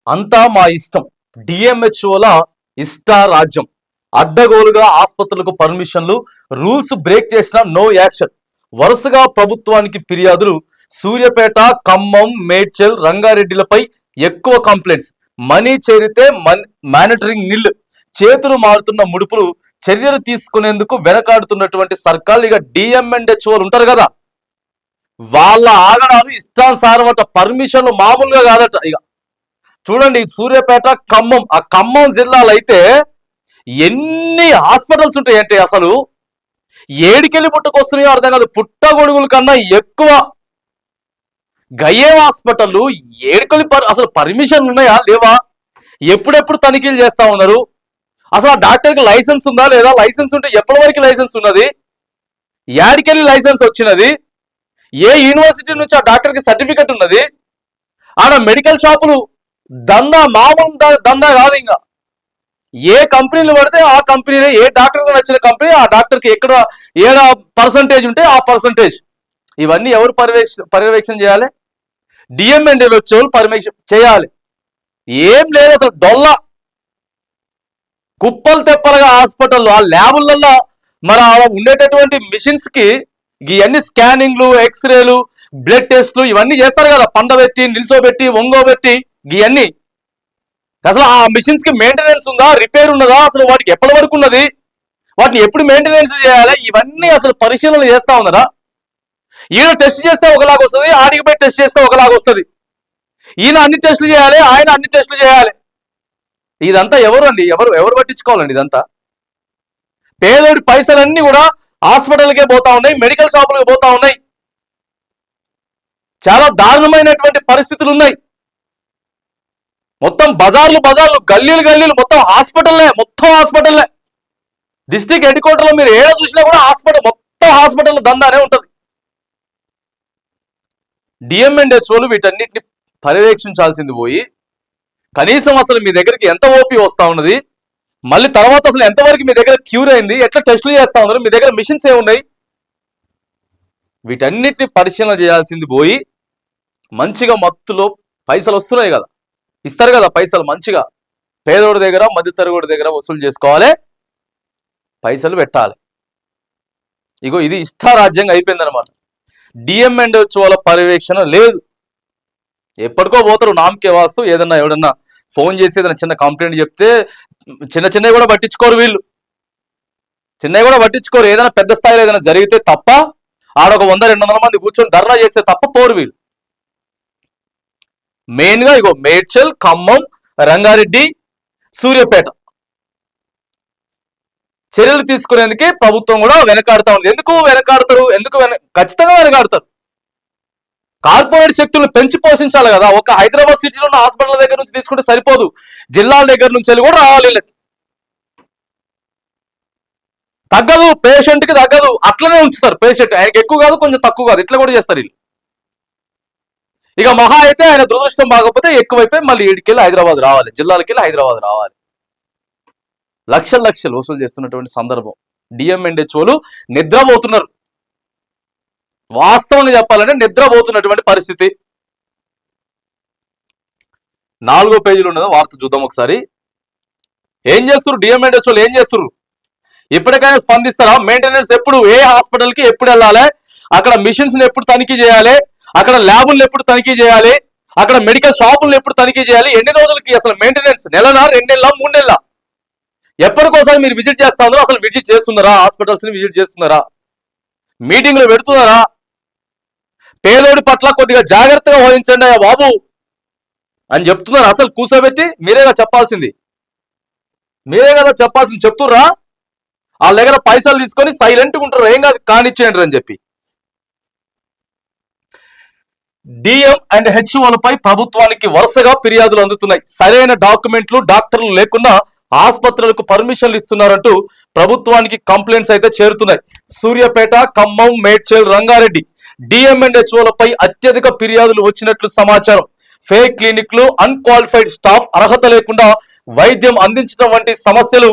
అంతా మా ఇష్టం. డిఎంహెచ్ఓల ఇష్టారాజ్యం. అడ్డగోలుగా ఆసుపత్రులకు పర్మిషన్లు, రూల్స్ బ్రేక్ చేసిన నో యాక్షన్. వరుసగా ప్రభుత్వానికి ఫిర్యాదులు. సూర్యాపేట, ఖమ్మం, మేడ్చల్, రంగారెడ్డిలపై ఎక్కువ కంప్లైంట్స్. మనీ చేరితే మానిటరింగ్ నిల్. చేతులు మారుతున్న ముడుపులు. చర్యలు తీసుకునేందుకు వెనకాడుతున్నటువంటి సర్కార్. ఇక డిఎంఎండ్హెచ్ఓలు ఉంటారు కదా, వాళ్ళ ఆగడాలు ఇష్టానుసారమట. పర్మిషన్లు మామూలుగా కాదట. ఇక చూడండి, సూర్యాపేట, ఖమ్మం, ఆ ఖమ్మం జిల్లాలో అయితే ఎన్ని హాస్పిటల్స్ ఉంటాయంటే అసలు ఏడికెళ్ళి పుట్టుకొస్తున్నాయో అర్థం కాదు. పుట్టగొడుగుల కన్నా ఎక్కువ గయ్యేం హాస్పిటల్. ఏడికెళ్ళి అసలు పర్మిషన్ ఉన్నాయా లేవా? ఎప్పుడెప్పుడు తనిఖీలు చేస్తా ఉన్నారు? అసలు ఆ డాక్టర్కి లైసెన్స్ ఉందా లేదా? లైసెన్స్ ఉంటే ఎప్పటి వరకు లైసెన్స్ ఉన్నది? ఏడికెళ్ళి లైసెన్స్ వచ్చినది? ఏ యూనివర్సిటీ నుంచి ఆ డాక్టర్కి సర్టిఫికెట్ ఉన్నది? ఆడ మెడికల్ షాపులు దందా మామూలు దందా కాదు. ఇంకా ఏ కంపెనీలు పడితే ఆ కంపెనీలో, ఏ డాక్టర్కి నచ్చిన కంపెనీ ఆ డాక్టర్కి ఎక్కడ ఏడ పర్సంటేజ్ ఉంటే ఆ పర్సంటేజ్. ఇవన్నీ ఎవరు పర్యవేక్షణ చేయాలి? డిఎంఎండ్హెచ్ఓలు పర్యవేక్షణ చేయాలి. ఏం లేదు అసలు. డొల్ల కుప్పలు తెప్పలుగా హాస్పిటల్లో, ఆ ల్యాబులలో మన ఉండేటటువంటి మిషన్స్ కి ఇవన్నీ స్కానింగ్లు, ఎక్స్రేలు, బ్లడ్ టెస్ట్లు ఇవన్నీ చేస్తారు కదా, పండబెట్టి, నిల్చోబెట్టి, ఒంగోబెట్టి. ఇవన్నీ అసలు ఆ మిషన్స్ కి మెయింటెనెన్స్ ఉందా, రిపేర్ ఉన్నదా, అసలు వాటికి ఎప్పటి వరకు ఉన్నది, వాటిని ఎప్పుడు మెయింటెనెన్స్ చేయాలి, ఇవన్నీ అసలు పరిశీలన చేస్తా ఉన్నారా? ఈయన టెస్ట్ చేస్తే ఒకలాగా వస్తుంది, ఆడికి పోయి టెస్ట్ చేస్తే ఒకలాగా వస్తుంది. ఈయన అన్ని టెస్టులు చేయాలి, ఆయన అన్ని టెస్టులు చేయాలి. ఇదంతా ఎవరు అండి? ఎవరు పట్టించుకోవాలండి ఇదంతా? పేదోడి పైసలన్నీ కూడా హాస్పిటల్కే పోతా ఉన్నాయి, మెడికల్ షాపులకు పోతా ఉన్నాయి. చాలా దారుణమైనటువంటి పరిస్థితులు ఉన్నాయి. మొత్తం బజార్లు, గల్లీలు మొత్తం హాస్పిటల్లే. డిస్ట్రిక్ట్ హెడ్ క్వార్టర్లో మీరు ఏడ చూసినా కూడా హాస్పిటల్, మొత్తం హాస్పిటల్ దందానే ఉంటుంది. డిఎంఎండ్హెచ్ఓలు వీటన్నిటిని పర్యవేక్షించాల్సింది పోయి, కనీసం అసలు మీ దగ్గరికి ఎంత ఓపీ వస్తా ఉన్నది, మళ్ళీ తర్వాత అసలు ఎంతవరకు మీ దగ్గర క్యూర్ అయింది, ఎట్లా టెస్టులు చేస్తా ఉన్నారు, మీ దగ్గర మిషన్స్ ఏమున్నాయి, వీటన్నిటిని పరిశీలన చేయాల్సింది పోయి, మంచిగా మత్తులో పైసలు వస్తున్నాయి కదా, ఇస్తారు కదా పైసలు, మంచిగా పేదోడి దగ్గర, మధ్యతరగతి దగ్గర వసూలు చేసుకోవాలి, పైసలు పెట్టాలి. ఇగో ఇది ఇష్టారాజ్యంగా అయిపోయిందనమాట. డిఎంఎండ్హెచ్ఓల పర్యవేక్షణ లేదు. ఎప్పటికో పోతారు నామకే వాస్తు. ఏదన్నా ఎవడన్నా ఫోన్ చేసి ఏదైనా చిన్న కంప్లైంట్ చెప్తే చిన్నవి కూడా పట్టించుకోరు వీళ్ళు. చిన్నవి కూడా పట్టించుకోరు. ఏదైనా పెద్ద స్థాయిలో ఏదైనా జరిగితే తప్ప, ఆడొక 100-200 మంది కూర్చొని ధర్నా చేస్తే తప్ప పోరు వీళ్ళు. మెయిన్ గా ఇగో మేడ్చల్, ఖమ్మం, రంగారెడ్డి, సూర్యాపేట చర్యలు తీసుకునేందుకే ప్రభుత్వం కూడా వెనకాడుతా ఉంది. ఎందుకు వెనకాడతారు? ఖచ్చితంగా వెనకాడతారు. కార్పొరేట్ శక్తులను పెంచి పోషించాలి కదా. ఒక హైదరాబాద్ సిటీలో ఉన్న హాస్పిటల్ దగ్గర నుంచి తీసుకుంటే సరిపోదు, జిల్లాల దగ్గర నుంచి వెళ్ళి కూడా రావాలి. వీళ్ళకి తగ్గదు, పేషెంట్ కి తగ్గదు, అట్లనే ఉంచుతారు. పేషెంట్ ఆయనకి ఎక్కువ కాదు, కొంచెం తక్కువ కాదు, ఇట్లా కూడా చేస్తారు వీళ్ళు. ఇక మహా అయితే ఆయన దురదృష్టం బాగపోతే ఎక్కువైపోయి మళ్ళీ ఈడికెళ్ళి హైదరాబాద్ రావాలి, జిల్లాలకి వెళ్ళి హైదరాబాద్ రావాలి. లక్షలు వసూలు చేస్తున్నటువంటి సందర్భం. డిఎంఎండ్హెచ్ఓలు నిద్రపోతున్నారు. వాస్తవంగా చెప్పాలంటే నిద్రపోతున్నటువంటి పరిస్థితి. 4వ పేజీలో ఉన్నదో వార్త చూద్దాం ఒకసారి. ఏం చేస్తున్నారు డిఎంఎండ్హెచ్ఓలు? ఏం చేస్తున్నారు? ఇప్పటికైనా స్పందిస్తారా? మెయింటెనెన్స్ ఎప్పుడు, ఏ హాస్పిటల్ కి ఎప్పుడు వెళ్ళాలి, అక్కడ మిషన్స్ ఎప్పుడు తనిఖీ చేయాలి, అక్కడ ల్యాబులను ఎప్పుడు తనిఖీ చేయాలి, అక్కడ మెడికల్ షాపులను ఎప్పుడు తనిఖీ చేయాలి, ఎన్ని రోజులకి అసలు మెయింటెనెన్స్, నెలనా, 2 నెలల, 3 నెలల, ఎప్పటికోసారి మీరు విజిట్ చేస్తా ఉన్నారు? అసలు విజిట్ చేస్తున్నారా? హాస్పిటల్స్ ని విజిట్ చేస్తున్నారా? మీటింగ్లు పెడుతున్నారా? పేదోడి పట్ల కొద్దిగా జాగ్రత్తగా వహించండి అయ్యా బాబు అని చెప్తున్నారు. అసలు కూర్చోబెట్టి మీరేగా చెప్పాల్సింది, చెప్తుర్రా? వాళ్ళ దగ్గర పైసలు తీసుకొని సైలెంట్గా ఉంటారు, ఏం కాదు కానిచ్చేయండి అని చెప్పి. డిఎంఎండ్హెచ్ఓలపై ప్రభుత్వానికి వరుసగా ఫిర్యాదులు అందుతున్నాయి. సరైన డాక్యుమెంట్లు, డాక్టర్లు లేకుండా ఆసుపత్రులకు పర్మిషన్లు ఇస్తున్నారంటూ ప్రభుత్వానికి కంప్లైంట్స్ అయితే చేరుతున్నాయి. సూర్యాపేట, ఖమ్మం, మేడ్చల్, రంగారెడ్డి డిఎంఎండ్హెచ్ఓలపై అత్యధిక ఫిర్యాదులు వచ్చినట్లు సమాచారం. ఫేక్ క్లినిక్లు, అన్క్వాలిఫైడ్ స్టాఫ్, అర్హత లేకుండా వైద్యం అందించడం వంటి సమస్యలు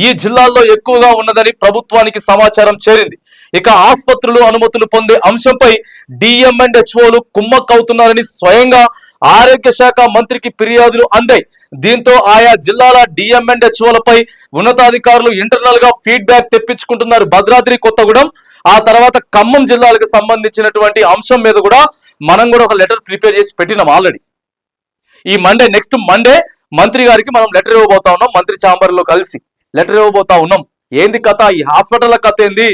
ఈ జిల్లాల్లో ఎక్కువగా ఉన్నదని ప్రభుత్వానికి సమాచారం చేరింది. ఇక ఆసుపత్రులు అనుమతులు పొందే అంశంపై డిఎంఎండ్హెచ్ఓలు కుమ్మక్కవుతున్నారని స్వయంగా ఆరోగ్య శాఖ మంత్రికి ఫిర్యాదులు అందాయి. దీంతో ఆయా జిల్లాల డిఎంఎండ్హెచ్ఓలపై ఉన్నతాధికారులు ఇంటర్నల్ గా ఫీడ్బ్యాక్ తెప్పించుకుంటున్నారు. భద్రాద్రి కొత్తగూడెం ఆ తర్వాత ఖమ్మం జిల్లాలకు సంబంధించినటువంటి అంశం మీద కూడా మనం కూడా ఒక లెటర్ ప్రిపేర్ చేసి పెట్టినాం ఆల్రెడీ. ఈ మండే, నెక్స్ట్ మండే మంత్రి గారికి మనం లెటర్ ఇవ్వబోతా ఉన్నాం. మంత్రి ఛాంబర్ లో కలిసి లెటర్ ఇవ్వబోతా ఉన్నాం. ఏంది కథ, ఈ హాస్పిటల్ కథ ఏంది,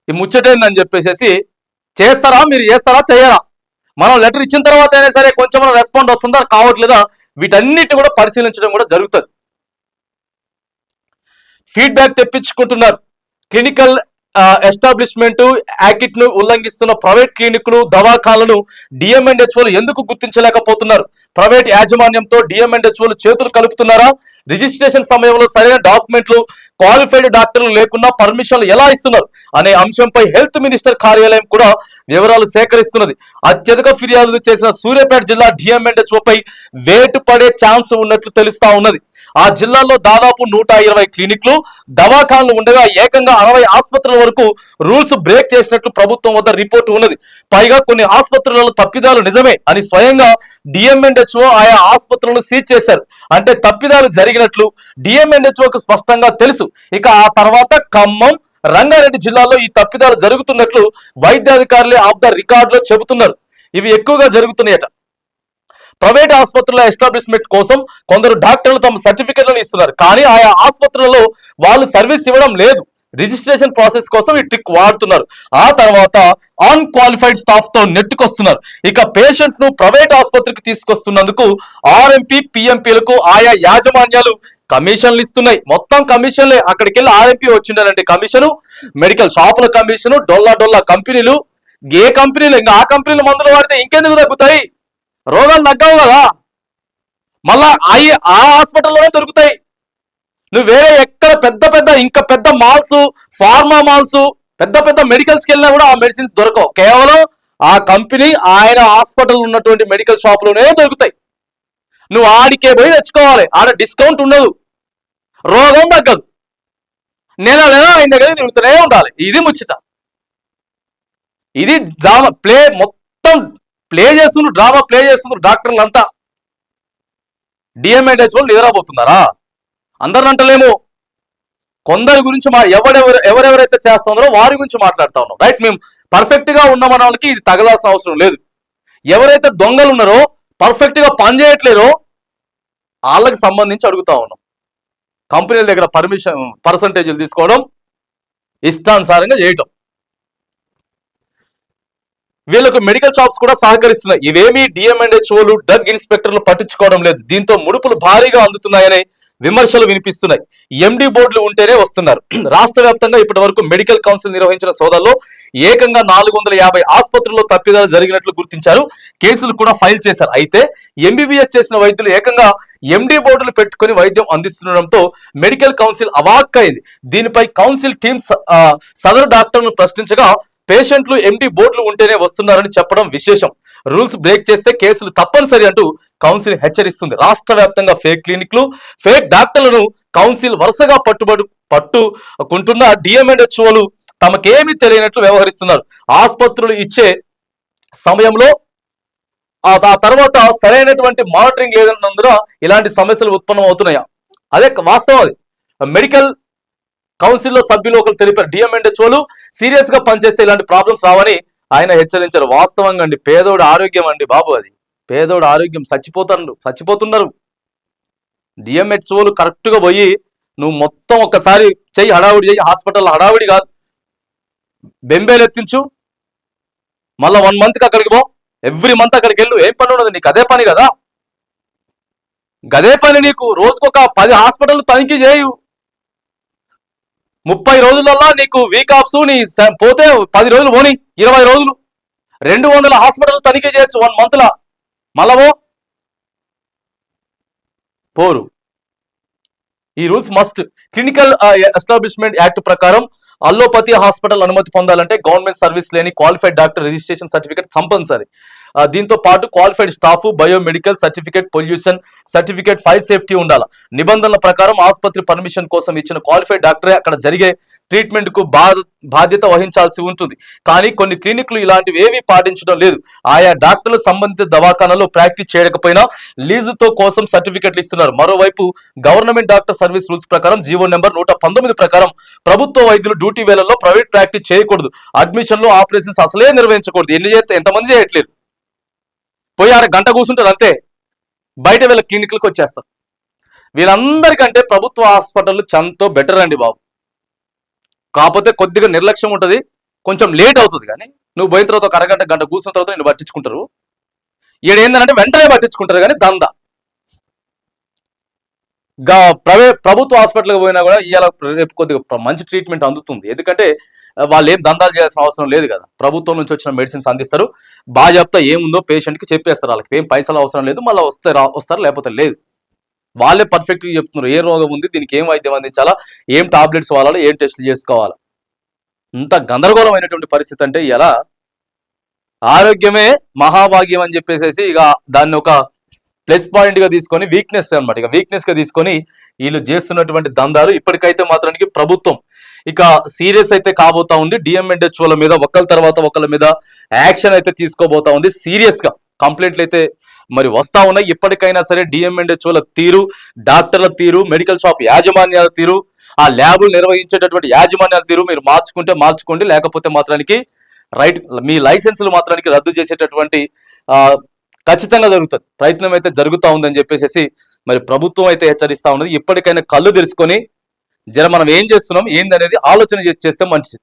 ఈ ముచ్చటేందని చెప్పేసి చేస్తారా, మీరు చేస్తారా చేయరా, మనం లెటర్ ఇచ్చిన తర్వాత అయినా సరే కొంచెం రెస్పాండ్ వస్తుందా కావట్లేదా, వీటన్నిటి కూడా పరిశీలించడం కూడా జరుగుతుంది. ఫీడ్బ్యాక్ తెప్పించుకుంటున్నారు. క్లినికల్ ఎస్టాబ్లిష్మెంట్ యాక్ట్ ను ఉల్లంఘిస్తున్న ప్రైవేట్ క్లినిక్లు, దవాఖానలను డిఎంఎండ్హెచ్ఓలు ఎందుకు గుర్తించలేకపోతున్నారు? ప్రైవేట్ యాజమాన్యంతో డిఎంఎండ్హెచ్ఓలు చేతులు కలుపుతున్నారా? రిజిస్ట్రేషన్ సమయంలో సరైన డాక్యుమెంట్లు, క్వాలిఫైడ్ డాక్టర్లు లేకున్నా పర్మిషన్లు ఎలా ఇస్తున్నారు అనే అంశంపై హెల్త్ మినిస్టర్ కార్యాలయం కూడా వివరాలు సేకరిస్తున్నది. అత్యధిక ఫిర్యాదులు చేసిన సూర్యాపేట జిల్లా డిఎంఎండ్హెచ్ఓపై వేటు పడే ఛాన్స్ ఉన్నట్లు తెలుస్తా ఉన్నది. ఆ జిల్లాలో దాదాపు 120 క్లినిక్లు, దవాఖాన్లు ఉండగా ఏకంగా 60 ఆసుపత్రుల వరకు రూల్స్ బ్రేక్ చేసినట్లు ప్రభుత్వం వద్ద రిపోర్టు ఉన్నది. పైగా కొన్ని ఆసుపత్రులలో తప్పిదాలు నిజమే అని స్వయంగా డిఎంఎండ్హెచ్ఓ ఆయా ఆసుపత్రులను సీజ్ చేశారు. అంటే తప్పిదాలు జరిగినట్లు డిఎంఎండ్హెచ్ఓకు స్పష్టంగా తెలుసు. ఇక ఆ తర్వాత ఖమ్మం, రంగారెడ్డి జిల్లాలో ఈ తప్పిదాలు జరుగుతున్నట్లు వైద్యాధికారులే ఆఫ్ ద రికార్డ్ లో చెబుతున్నారు. ఇవి ఎక్కువగా జరుగుతున్నాయట. ప్రైవేట్ ఆసుపత్రుల ఎస్టాబ్లిష్మెంట్ కోసం కొందరు డాక్టర్లు తమ సర్టిఫికెట్లను ఇస్తున్నారు, కానీ ఆయా ఆసుపత్రులలో వాళ్ళు సర్వీస్ ఇవ్వడం లేదు. రిజిస్ట్రేషన్ ప్రాసెస్ కోసం ఈ ట్రిక్ వాడుతున్నారు. ఆ తర్వాత అన్క్వాలిఫైడ్ స్టాఫ్ తో నెట్టుకొస్తున్నారు. ఇక పేషెంట్ ను ప్రైవేట్ ఆసుపత్రికి తీసుకొస్తున్నందుకు ఆర్ఎంపీ, పిఎంపీలకు ఆయా యాజమాన్యాలు కమిషన్లు ఇస్తున్నాయి. మొత్తం కమిషన్లే. అక్కడికి వెళ్ళి ఆర్ఎంపీ వచ్చిండాలంటే కమిషను, మెడికల్ షాపుల కమిషను, డొల్లా కంపెనీలు, ఏ కంపెనీలు, ఇంకా ఆ కంపెనీలు మందులు వాడితే ఇంకెందుకు తగ్గుతాయి? రోగాలు తగ్గవు కదా, మళ్ళా ఆ హాస్పిటల్లోనే దొరుకుతాయి. నువ్వు వేరే ఎక్కడ ఇంకా పెద్ద మాల్స్, ఫార్మా మాల్స్, పెద్ద మెడికల్స్కి వెళ్ళినా కూడా ఆ మెడిసిన్స్ దొరకవు. కేవలం ఆ కంపెనీ ఆయన హాస్పిటల్ ఉన్నటువంటి మెడికల్ షాప్ లోనే దొరుకుతాయి. నువ్వు ఆడికే పోయి తెచ్చుకోవాలి. ఆడ డిస్కౌంట్ ఉండదు, రోగం తగ్గదు. నెల ఆయన దగ్గర తిరుగుతూనే ఉండాలి. ఇది ముచ్చట. ఇది డ్రామా మొత్తం డ్రామా ప్లే చేస్తున్నారు డాక్టర్లు అంతా. డిఎంఎండ్హెచ్ఓ నిద్రపోతున్నారా? అందరిని అంటలేము, కొందరి గురించి ఎవరెవరైతే చేస్తున్నారో వారి గురించి మాట్లాడుతా ఉన్నాం. రైట్, మేము పర్ఫెక్ట్ గా ఉన్నామన్న వాళ్ళకి ఇది తగలాల్సిన అవసరం లేదు. ఎవరైతే దొంగలు ఉన్నారో, పర్ఫెక్ట్ గా పనిచేయట్లేరో వాళ్ళకి సంబంధించి అడుగుతా ఉన్నాం. కంపెనీల దగ్గర పర్సంటేజీలు తీసుకోవడం, ఇష్టానుసారంగా చేయటం. వీళ్ళకు మెడికల్ షాప్స్ కూడా సహకరిస్తున్నాయి. ఇవేమీ డిఎంఎండ్హెచ్ఓలు, డ్రగ్ ఇన్స్పెక్టర్లు పట్టించుకోవడం లేదు. దీంతో ముడుపులు భారీగా అందుతున్నాయనే విమర్శలు వినిపిస్తున్నాయి. ఎండి బోర్డులు ఉంటేనే వస్తున్నారు. రాష్ట్ర వ్యాప్తంగా ఇప్పటి వరకు మెడికల్ కౌన్సిల్ నిర్వహించిన సోదాల్లో ఏకంగా 450 ఆసుపత్రుల్లో తప్పిదాలు జరిగినట్లు గుర్తించారు. కేసులు కూడా ఫైల్ చేశారు. అయితే ఎంబీబీఎస్ చేసిన వైద్యులు ఏకంగా ఎండి బోర్డులు పెట్టుకుని వైద్యం అందిస్తుండటంతో మెడికల్ కౌన్సిల్ అవాక్కైంది. దీనిపై కౌన్సిల్ టీమ్ సదరు డాక్టర్ను ప్రశ్నించగా పేషెంట్లు ఎండి బోర్డులు ఉంటేనే వస్తున్నారని చెప్పడం విశేషం. రూల్స్ బ్రేక్ చేస్తే కేసులు తప్పనిసరి అంటూ కౌన్సిల్ హెచ్చరిస్తుంది. రాష్ట్ర వ్యాప్తంగా ఫేక్ క్లినిక్లు, ఫేక్ డాక్టర్లను కౌన్సిల్ వరుసగా పట్టుకుంటున్న డిఎంఎండ్హెచ్ఓలు తమకేమీ తెలియనట్లు వ్యవహరిస్తున్నారు. ఆసుపత్రులు ఇచ్చే సమయంలో ఆ తర్వాత సరైనటువంటి మానిటరింగ్ లేదన్నందున ఇలాంటి సమస్యలు ఉత్పన్నం అవుతున్నాయా? అదే వాస్తవం. అది మెడికల్ కౌన్సిల్లో సభ్యులు ఒకరు తెలిపారు. డిఎంఎండ్హెచ్ఓలు సీరియస్ గా పనిచేస్తే ఇలాంటి ప్రాబ్లమ్స్ రావని ఆయన హెచ్చరించారు. వాస్తవంగా అండి, పేదోడు ఆరోగ్యం అండి బాబు, అది పేదోడు ఆరోగ్యం. చచ్చిపోతున్నారు. డిఎంహెచ్ఓలు కరెక్ట్ గా పోయి నువ్వు మొత్తం ఒక్కసారి చెయ్యి, హడావుడి చెయ్యి. హాస్పిటల్ హడావుడి కాదు, బెంబేలు ఎత్తించు, మళ్ళా 1 monthకి అక్కడికి పో, ఎవ్రీ మంత్ అక్కడికి వెళ్ళు. ఏం పని ఉండదు నీకు, అదే పని కదా, గదే పని నీకు. రోజుకొక 10 హాస్పిటల్ తనిఖీ చేయు. 30 రోజులలో నీకు వీక్ ఆఫ్స్, నీ పోతే 10 రోజులు పోని, 20 రోజులు 200 హాస్పిటల్ తనిఖీ చేయొచ్చు 1 month లా. మళ్ళవో పోరు. ఈ rules must. Clinical establishment act ప్రకారం అల్లోపతి హాస్పిటల్ అనుమతి పొందాలంటే గవర్నమెంట్ సర్వీస్ లేని qualified doctor registration certificate compulsory. దీంతో పాటు qualified staff, biomedical certificate, pollution certificate, fire safety ఉండాలి. నిబంధనల ప్రకారం ఆసుపత్రి పర్మిషన్ కోసం ఇచ్చిన క్వాలిఫైడ్ డాక్టరే అక్కడ జరిగే ట్రీట్మెంట్ కు బాధ్యత వహించాల్సి ఉంటుంది. కానీ కొన్ని క్లినిక్లు ఇలాంటివి ఏవీ పాటించడం లేదు. ఆయా డాక్టర్లు సంబంధిత దవాఖానాలో ప్రాక్టీస్ చేయకపోయినా లీజుతో కోసం సర్టిఫికెట్లు ఇస్తున్నారు. మరోవైపు గవర్నమెంట్ డాక్టర్ సర్వీస్ రూల్స్ ప్రకారం జీవో నెంబర్ 119 ప్రకారం ప్రభుత్వ వైద్యులు డ్యూటీ వేళల్లో ప్రైవేట్ ప్రాక్టీస్ చేయకూడదు. అడ్మిషన్లు, ఆపరేషన్స్ అసలే నిర్వహించకూడదు. ఎన్ని చేస్తే ఎంతమంది చేయట్లేదు. పోయి ఆడ గంట కూర్చుంటారు అంతే, బయట వీళ్ళ క్లినిక్లకు వచ్చేస్తారు. వీళ్ళందరికంటే ప్రభుత్వ హాస్పిటల్ ఎంతో బెటర్ అండి బాబు. కాకపోతే కొద్దిగా నిర్లక్ష్యం ఉంటుంది, కొంచెం లేట్ అవుతుంది. కానీ నువ్వు పోయిన తర్వాత ఒక అరగంట గంట కూర్చున్న తర్వాత నేను పట్టించుకుంటారు. ఈడేందంటే వెంటనే పట్టించుకుంటారు. కానీ దందా ప్రభుత్వ హాస్పిటల్కి పోయినా కూడా ఇవాళ రేపు కొద్దిగా మంచి ట్రీట్మెంట్ అందుతుంది. ఎందుకంటే వాళ్ళు ఏం దందాలు చేయాల్సిన అవసరం లేదు కదా. ప్రభుత్వం నుంచి వచ్చిన మెడిసిన్స్ అందిస్తారు. బాజాప్తా ఏముందో పేషెంట్కి చెప్పేస్తారు. వాళ్ళకి ఏం పైసలు అవసరం లేదు. మళ్ళీ వస్తారు లేకపోతే లేదు. వాళ్ళే పర్ఫెక్ట్గా చెప్తున్నారు ఏ రోగం ఉంది, దీనికి ఏం వైద్యం అందించాలా, ఏం టాబ్లెట్స్ వాడాలా, ఏం టెస్టులు చేసుకోవాలా. ఇంత గందరగోళమైనటువంటి పరిస్థితి అంటే ఇలా ఆరోగ్యమే మహాభాగ్యం అని చెప్పేసి ఇక దాన్ని ఒక ప్లస్ పాయింట్ గా తీసుకొని వీక్నెస్ అనమాట, ఇక వీక్నెస్ గా తీసుకొని వీళ్ళు చేస్తున్నటువంటి దందాలు. ఇప్పటికైతే మాత్రానికి ప్రభుత్వం ఇక సీరియస్ అయితే కాబోతా ఉంది. డిఎంఎన్హెచ్ఓల మీద ఒకళ్ళ తర్వాత ఒకళ్ళ మీద యాక్షన్ అయితే తీసుకోబోతా ఉంది. సీరియస్ గా కంప్లైంట్లు అయితే మరి వస్తా ఉన్నాయి. ఇప్పటికైనా సరే డిఎంఎన్హెచ్ఓల తీరు, డాక్టర్ల తీరు, మెడికల్ షాప్ యాజమాన్యాల తీరు, ఆ ల్యాబులు నిర్వహించేటటువంటి యాజమాన్యాల తీరు మీరు మార్చుకోండి. లేకపోతే మాత్రానికి మీ లైసెన్సులు మాత్రానికి రద్దు చేసేటటువంటి ఖచ్చితంగా జరుగుతుంది. ప్రయత్నం అయితే జరుగుతూ ఉందని చెప్పేసి మరి ప్రభుత్వం అయితే హెచ్చరిస్తా ఉన్నది. ఇప్పటికైనా కళ్ళు తెరుచుకొని మనం ఏం చేస్తున్నాం ఏంది అనేది ఆలోచన చేస్తే మంచిది.